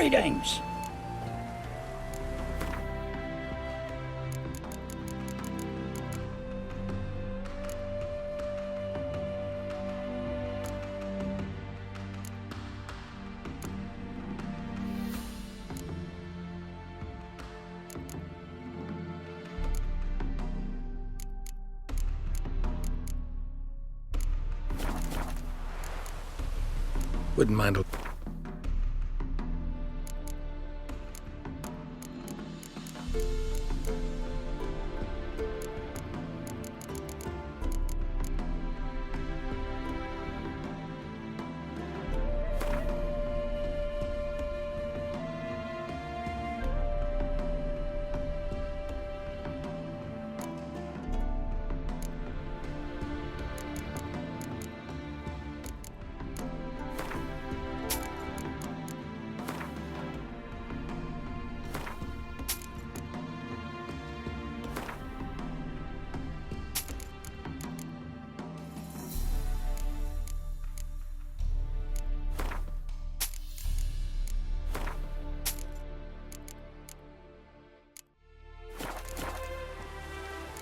Greetings. Wouldn't mind a...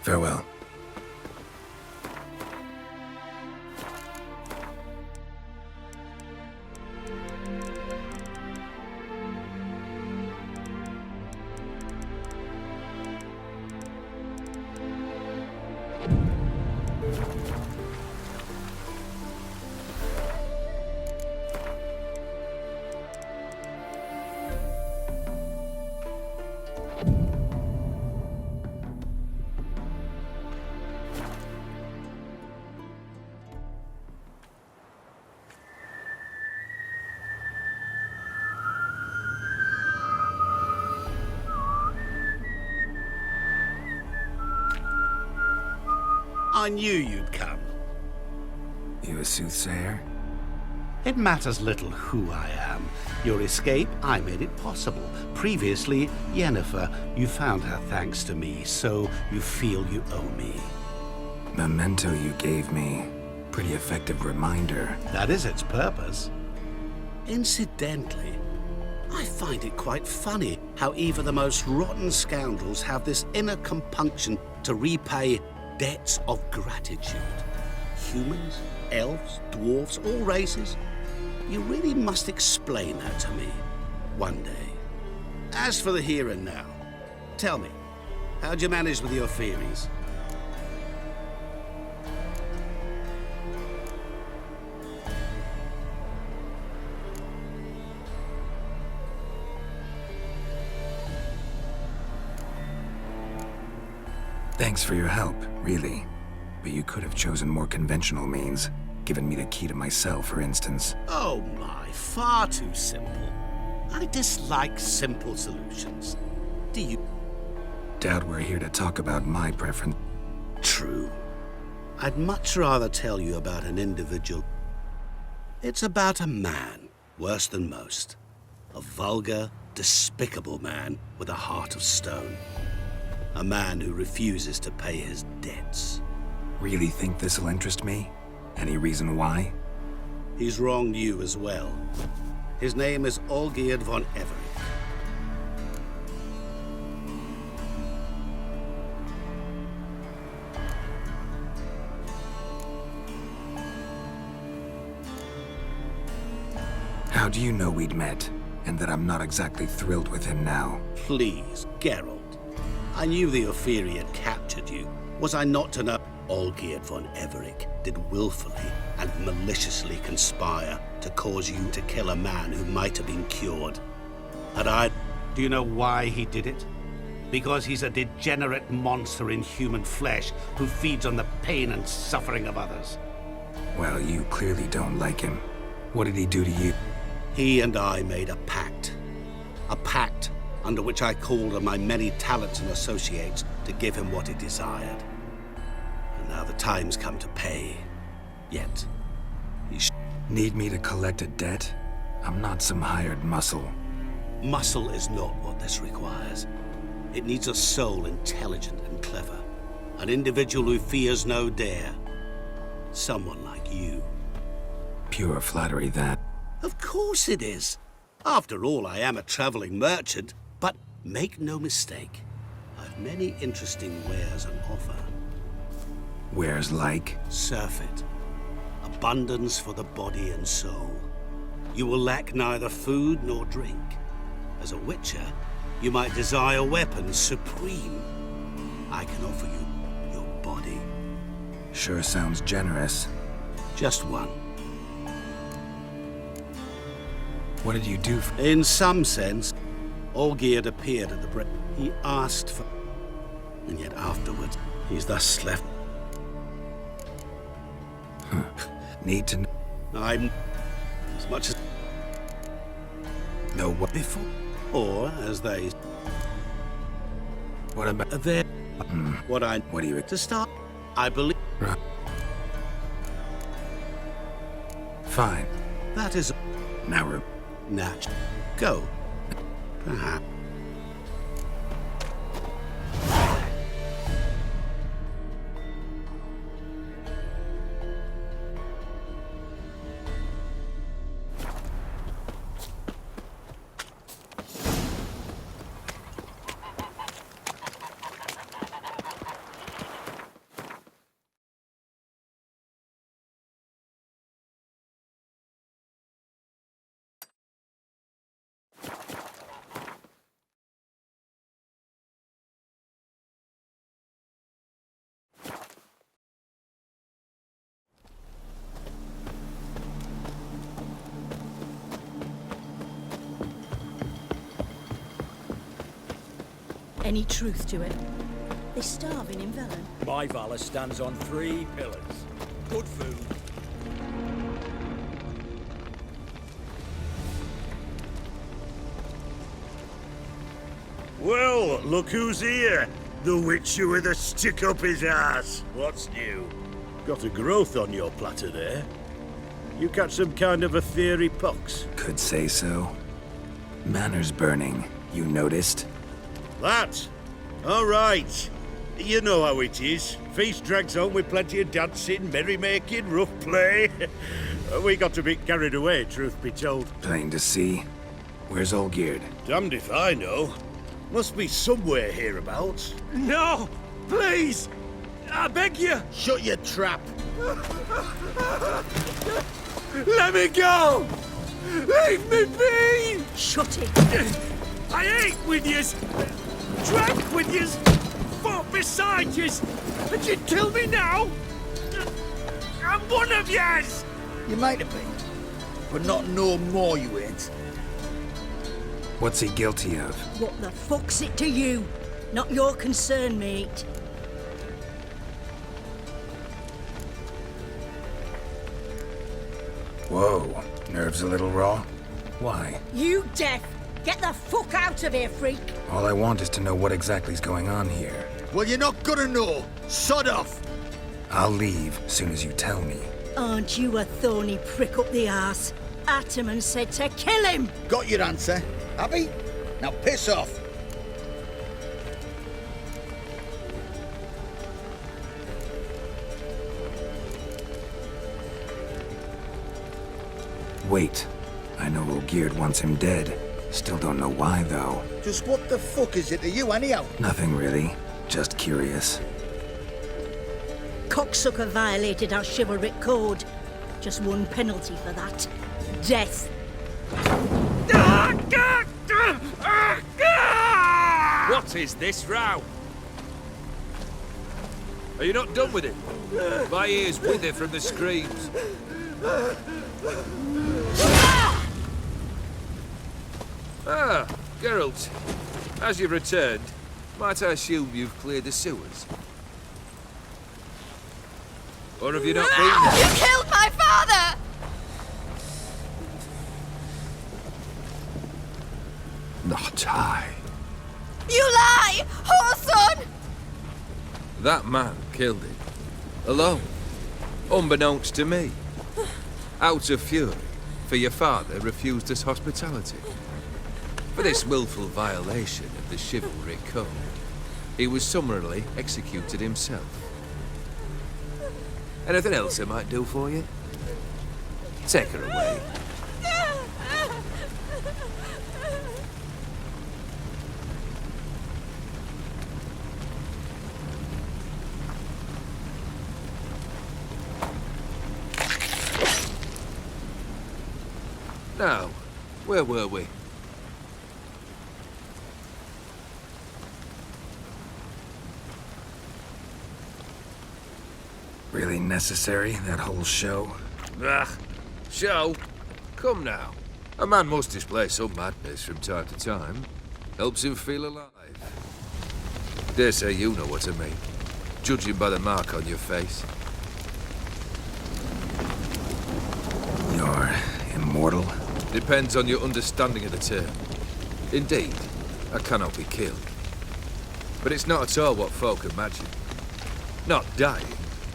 Farewell. I knew you'd come. You a soothsayer? It matters little who I am. Your escape, I made it possible. Previously, Yennefer, you found her thanks to me, so you feel you owe me. Memento you gave me. Pretty effective reminder. That is its purpose. Incidentally, I find it quite funny how even the most rotten scoundrels have this inner compunction to repay debts of gratitude. Humans, elves, dwarves, all races. You really must explain that to me one day. As for the here and now, tell me, how'd you manage with your theories? Thanks for your help, really. But you could have chosen more conventional means. Given me the key to my cell, for instance. Oh my, far too simple. I dislike simple solutions. Do you? Doubt we're here to talk about my preference. True. I'd much rather tell you about an individual. It's about a man, worse than most. A vulgar, despicable man with a heart of stone. A man who refuses to pay his debts. Really think this'll interest me? Any reason why? He's wronged you as well. His name is Olgierd von Everett. How do you know we'd met, and that I'm not exactly thrilled with him now? Please, Geralt. I knew the Ophiri had captured you. Was I not to know Olgierd von Everett did willfully and maliciously conspire to cause you to kill a man who might have been cured? Do you know why he did it? Because he's a degenerate monster in human flesh who feeds on the pain and suffering of others. Well, you clearly don't like him. What did he do to you? He and I made a pact. A pact under which I called on my many talents and associates to give him what he desired. And now the time's come to pay. Yet, he Need me to collect a debt? I'm not some hired muscle. Muscle is not what this requires. It needs a soul intelligent and clever. An individual who fears no dare. Someone like you. Pure flattery, that. Of course it is. After all, I am a traveling merchant, but make no mistake, I've many interesting wares on offer. Wares like? Surfeit. Abundance for the body and soul. You will lack neither food nor drink. As a witcher, you might desire weapons supreme. I can offer you your body. Sure sounds generous. Just one. What did you do for— In some sense, Olgierd appeared at the break. He asked for... And yet afterwards, he's thus left. Need to I'm... as much as... know what— before. Or, as they... What about— There... What do you... To start, I believe... Fine. That is... Now we're— natural. Go. Perhaps. Any truth to it? They're starving in Velen. My valor stands on 3 pillars. Good food. Well, look who's here. The Witcher with a stick up his ass. What's new? Got a growth on your platter there. You catch some kind of a theory pox? Could say so. Manners burning, you noticed? That? All right. You know how it is. Feast drags on with plenty of dancing, merrymaking, rough play. We got a bit carried away, truth be told. Plain to see. Where's Olgierd? Damned if I know. Must be somewhere hereabouts. No! Please! I beg you! Shut your trap. Let me go! Leave me be! Shut it! I ate with yous! Drank with yous! Fought beside yous! And you'd kill me now? I'm one of yous! You might have been, but not no more you ain't. What's he guilty of? What the fuck's it to you? Not your concern, mate. Whoa, nerves a little raw? Why? You deaf! Get the fuck out of here, freak! All I want is to know what exactly's going on here. Well, you're not gonna know. Sod off. I'll leave soon as you tell me. Aren't you a thorny prick up the arse? Ataman said to kill him! Got your answer. Happy? Now piss off. Wait. I know Olgierd wants him dead. Still don't know why, though. Just what the fuck is it to you, anyhow? Nothing really. Just curious. Cocksucker violated our chivalric code. Just one penalty for that. Death. What is this row? Are you not done with it? My ears wither from the screams. Ah, Geralt. As you've returned, might I assume you've cleared the sewers? Or have you not been there? You killed my father! Not I. You lie! Whoreson! That man killed him. Alone. Unbeknownst to me. Out of fury, for your father refused us hospitality. For this willful violation of the chivalric code, he was summarily executed himself. Anything else I might do for you? Take her away. Now, where were we? Really necessary, that whole show? Ah, show? Come now. A man must display some madness from time to time. Helps him feel alive. Dare say you know what I mean, judging by the mark on your face. You're immortal? Depends on your understanding of the term. Indeed, I cannot be killed. But it's not at all what folk imagine. Not dying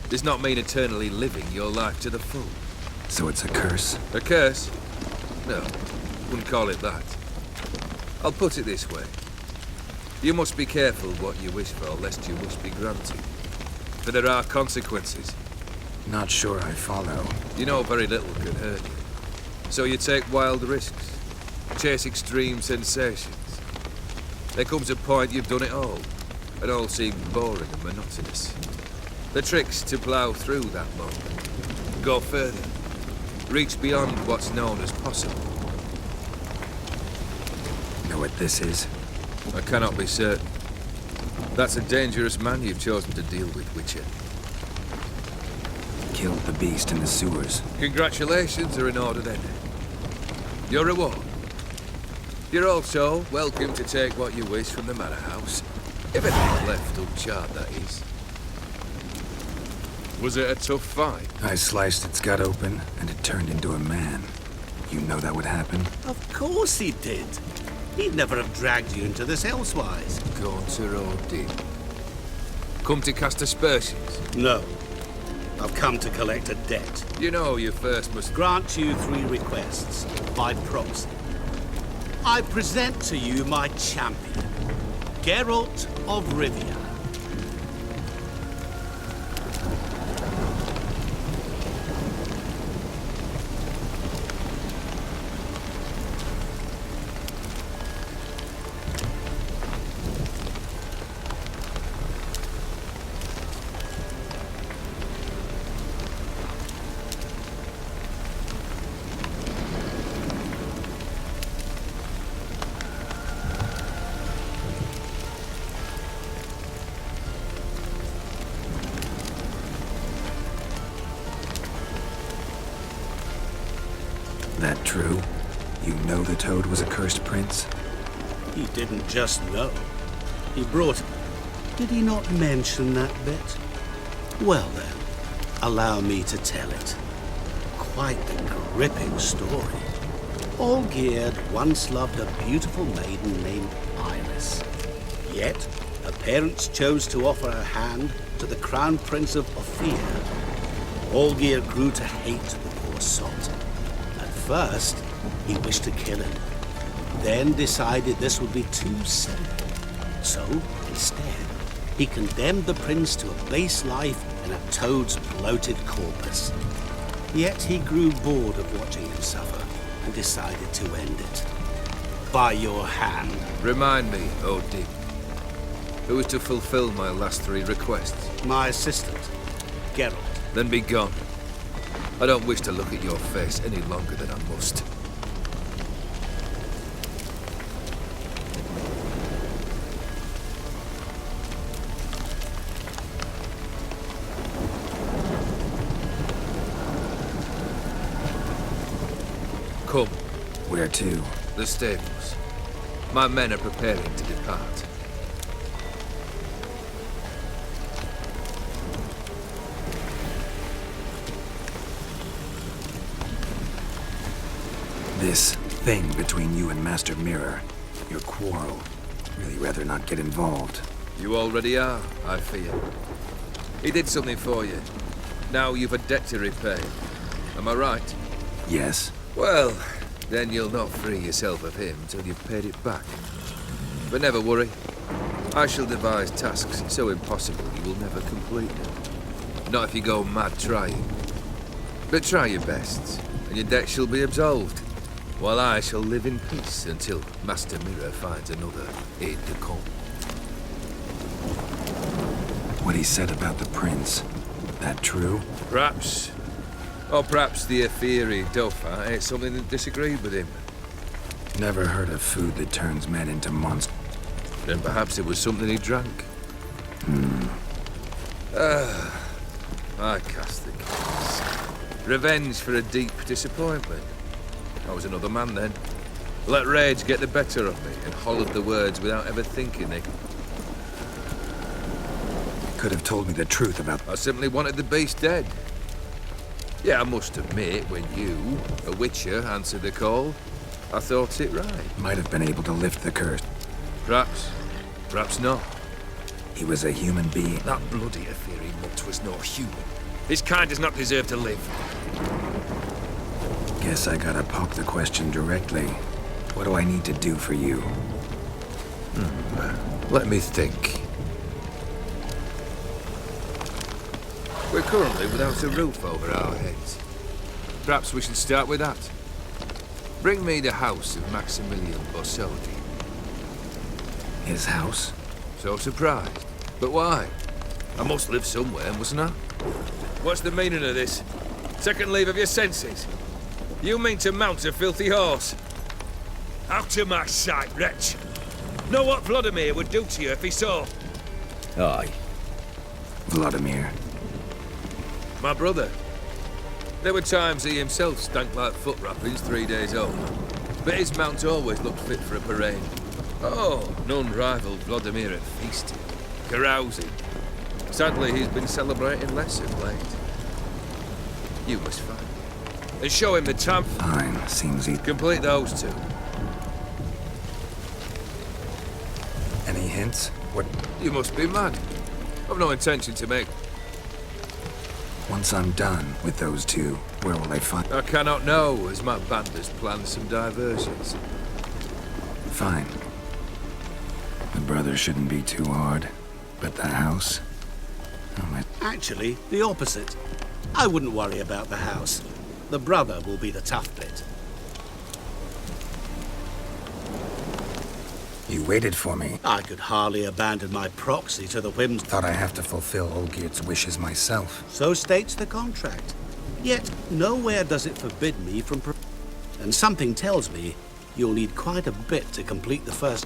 does not mean eternally living your life to the full. So it's a curse? A curse? No, wouldn't call it that. I'll put it this way. You must be careful what you wish for, lest your wish be granted. For there are consequences. Not sure I follow. You know very little can hurt you. So you take wild risks, chase extreme sensations. There comes a point you've done it all, and all seems boring and monotonous. The trick's to plough through that moment, go further, reach beyond what's known as possible. Know what this is? I cannot be certain. That's a dangerous man you've chosen to deal with, Witcher. Killed the beast in the sewers. Congratulations are in order then. Your reward. You're also welcome to take what you wish from the manor house. If it's left uncharred, that is. Was it a tough fight? I sliced its gut open, and it turned into a man. You know that would happen? Of course he did. He'd never have dragged you into this elsewise. Gaunter Odin. Come to cast aspersions. No. I've come to collect a debt. You know you first must Grant you 3 requests, by proxy. I present to you my champion, Geralt of Rivia. That true? You know the Toad was a cursed prince? He didn't just know. He brought it. Did he not mention that bit? Well then, allow me to tell it. Quite a gripping story. Olgierd once loved a beautiful maiden named Iris. Yet, her parents chose to offer her hand to the Crown Prince of Ophir. Olgierd grew to hate the poor sot. At first, he wished to kill him, then decided this would be too simple. So, instead, he condemned the prince to a base life in a toad's bloated corpus. Yet he grew bored of watching him suffer and decided to end it. By your hand. Remind me, Odin, who is to fulfill my last 3 requests? My assistant, Geralt. Then be gone. I don't wish to look at your face any longer than I must. Come. Where to? The stables. My men are preparing to depart. This thing between you and Master Mirror, your quarrel. Really rather not get involved. You already are, I fear. He did something for you. Now you've a debt to repay. Am I right? Yes. Well, then you'll not free yourself of him till you've paid it back. But never worry. I shall devise tasks so impossible you will never complete them. Not if you go mad trying. But try your best, and your debt shall be absolved. While I shall live in peace until Master Mirror finds another aide-de-camp. What he said about the prince, that true? Perhaps. Or perhaps the Aetheri Dauphin ate something that disagreed with him. Never heard of food that turns men into monsters. Then perhaps it was something he drank. I cast the cards. Revenge for a deep disappointment. I was another man then. Let rage get the better of me and hollered the words without ever thinking they Could have told me the truth about... I simply wanted the beast dead. Yeah, I must admit, when you, a witcher, answered the call, I thought it right. Might have been able to lift the curse. Perhaps. Perhaps not. He was a human being. That bloody Aetheri mutt was no human. His kind does not deserve to live. Guess I gotta poke the question directly. What do I need to do for you? Let me think. We're currently without a roof over our heads. Perhaps we should start with that. Bring me the house of Maximilian Borsodi. His house? So surprised. But why? I must live somewhere, mustn't I? What's the meaning of this? Second leave of your senses? You mean to mount a filthy horse? Out of my sight, wretch! Know what Vladimir would do to you if he saw? Aye. Vladimir. My brother. There were times he himself stank like foot wrappings 3 days old. But his mount always looked fit for a parade. Oh, none rivaled Vladimir at feasting, carousing. Sadly, he's been celebrating less of late. You must find him. And show him the time. Fine. Seems he... Complete those two. Any hints? What... You must be mad. I've no intention to make... Once I'm done with those two, where will I find... I cannot know, as my band has planned some diversions. Fine. The brother shouldn't be too hard. But the house? Oh, my... Actually, the opposite. I wouldn't worry about the house. The brother will be the tough bit. You waited for me. I could hardly abandon my proxy to the whims. Thought I have to fulfill Olgierd's wishes myself. So states the contract. Yet, nowhere does it forbid me from... And something tells me you'll need quite a bit to complete the first...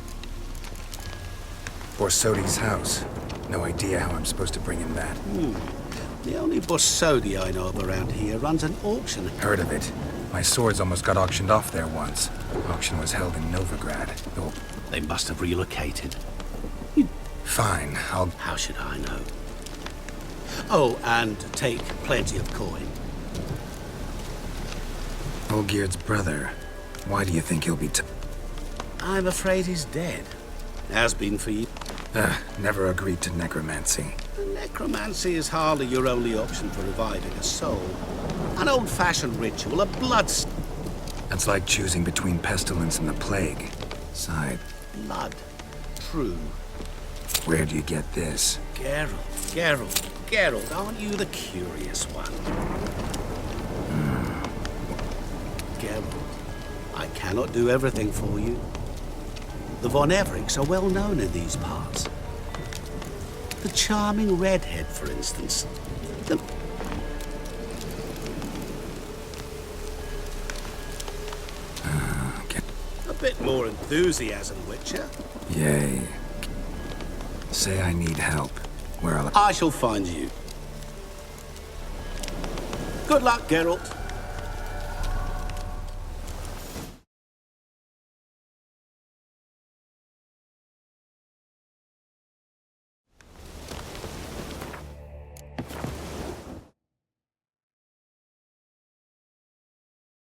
Borsodi's house. No idea how I'm supposed to bring in that. The only Borsodi I know of around here runs an auction. Heard of it. My swords almost got auctioned off there once. Auction was held in Novigrad. Oh, They must have relocated. fine, I'll... How should I know? Oh, and take plenty of coin. Olgierd's brother. Why do you think he'll be I'm afraid he's dead. Has been for you. Never agreed to necromancy. Necromancy is hardly your only option for reviving a soul. An old-fashioned ritual, a blood... That's like choosing between pestilence and the plague. Side. Blood. True. Where do you get this? Geralt, aren't you the curious one? Geralt, I cannot do everything for you. The Von Evericks are well known in these parts. The charming redhead, for instance. The... A bit more enthusiasm, Witcher. Yay. Say I need help. Where'll I shall find you. Good luck, Geralt.